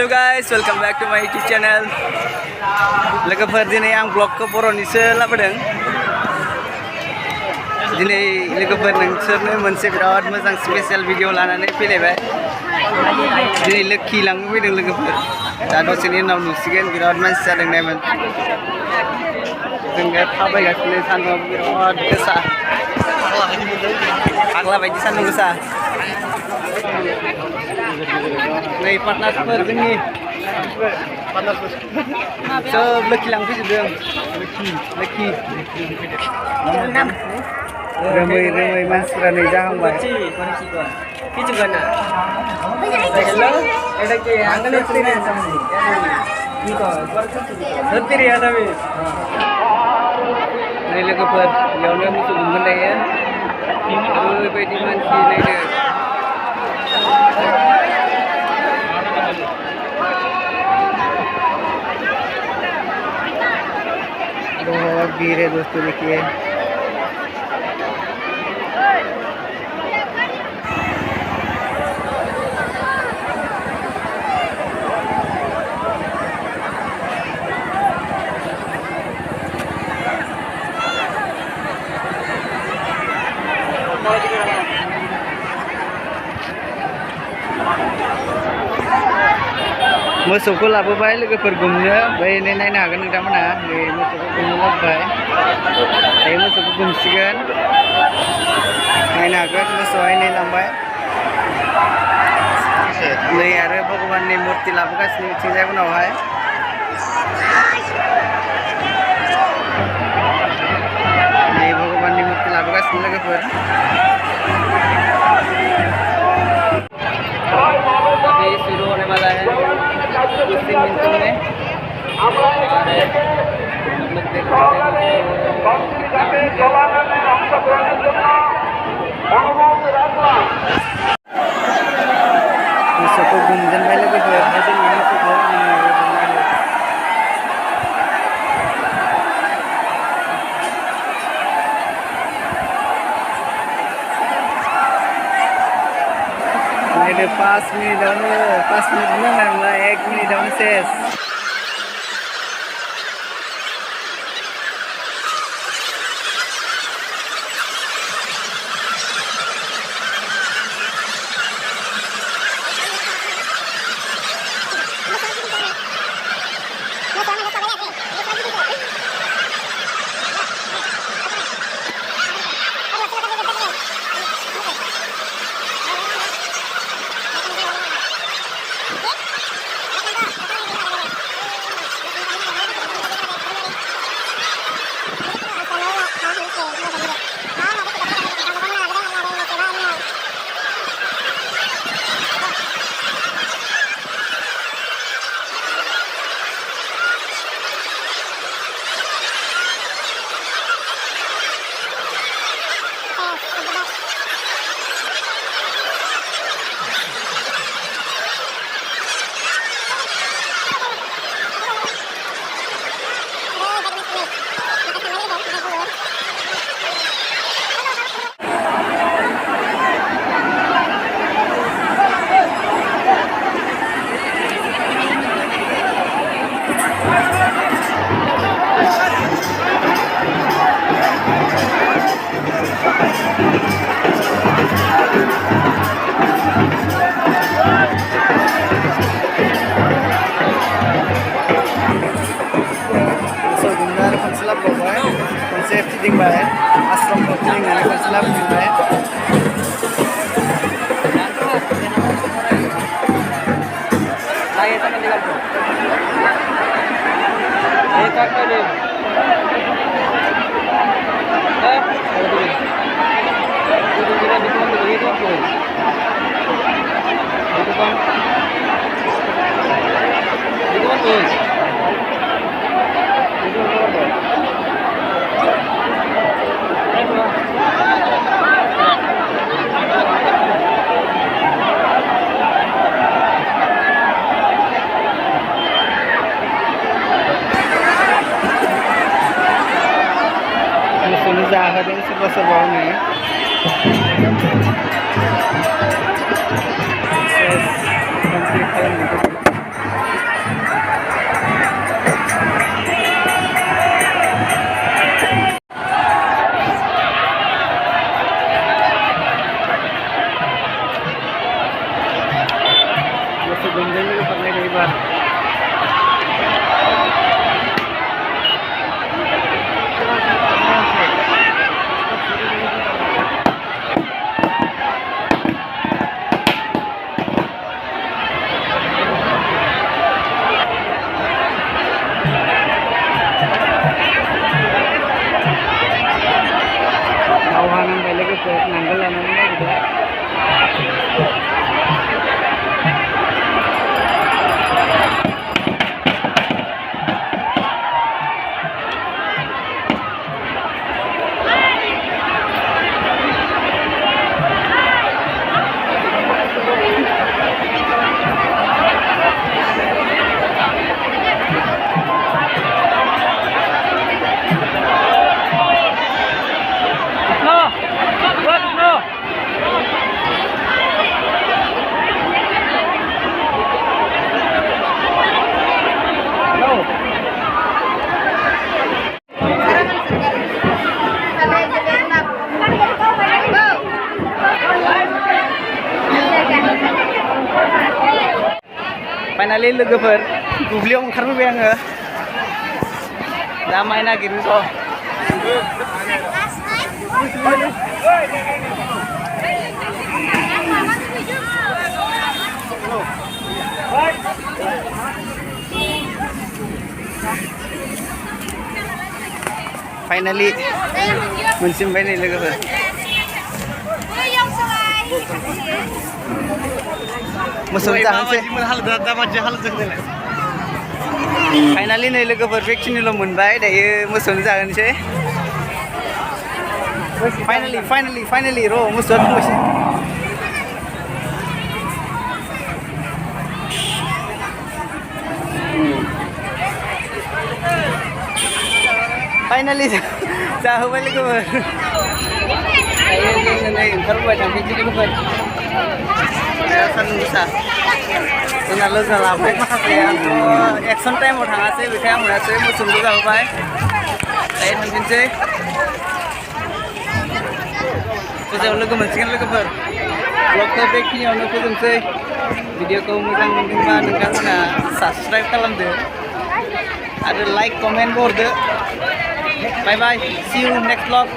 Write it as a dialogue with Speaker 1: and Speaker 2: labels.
Speaker 1: Halo guys, welcome back to my YouTube channel. Logoफोर दिनै आं ब्लगखौ बर'निसो लाबोदों। दिनै लोगोफोर नोंसोरनो मोनसे बिराद मोजां स्पेशल भिडिअ लानानै फैलायबाय। दिनै लोखि लांनो फैदों लोगोफोर। दा दसेनि उनाव नुसिगोन बिराद मानसि जादों नायमोन। जोङो थाबायगासिनो सान्दुंआबो बिराद गोसा। फाग्ला बायदि सान्दुं गोसा। नै पार्टनारफोर जोंनि सोब लोखि लांफैजोबदों। लोखि रोमै रोमै मानसिफ्रा नै जाहांबाय। नै लोगोफोर बेयावनो मोसौ गुमगोन दायो। ओरैबायदि मानसि नायदो। बहुत भीड़ है दोस्तों, देखिए मोसौखौ लाबोबाय लोगोफोर गुमनो। ओमफ्राय नायनो हागोन नोंथांमोना नै मोसौखौ गुमनो लाबोबाय। दायो मोसौखौ गुमसिगोन। नायनो हागोन मोसौआ नै लांबाय। नै आरो भगबाननि मुर्ति लाबोगासिनो बिथिंजाय उनावहाय। नै भगबाननि मुर्ति लाबोगासिनो लोगोफोर। अभी शुरू होने वाला है कुछ ही मिनटों में। और मोसौखौ गुमजेनबाय लोगोफोर। नायदो 5 मिनिटावनो 5 मिनिट नांला 1 मिनिटावनो सेस। खनसे फिदिंबाय आश्रमखौ फिदिंनानै खनसे लाबोफिनबाय। मोसौनो जाहोदों सोरबा सोरबा हनै। कमप्लिट खालामदों। फाइनालि लोगोफोर दुब्लियाव ओंखारबोबाय आङो दा माइ नागिरनो थ' फाइनालि मोनसिमबाय नै लोगोफोर मोसौ जाहोनोसै फाइनालि नै लोगोफोर बेखिनिल' मोनबाय दायो मोसौनो जाहोनोसै फाइनालि र' मोसौआ थांबायसै फाइनालि जाहोबाय लोगोफोर दायो जोङो नै ओंखारबोबाय थांफिनसै लोगोफोर सान्दुं गोसा जोंना लोगो लाबोबाय माखासे आंथ' एक्सन टाइमाव थाङासै बेखाय आं मोनासै मोसौबो जाहोबाय दायो थांफिनसै गोजायाव लोगो मोनसिगोन लोगोफोर ब्लगखौ बेखिनियावनो फोजोबसै भिडिअखौ मोजां मोनदोंबा नोंथांमोना साबस्क्राइब खालामदो आरो लाइक कमेन्टबो हरदो bye bye see you next blog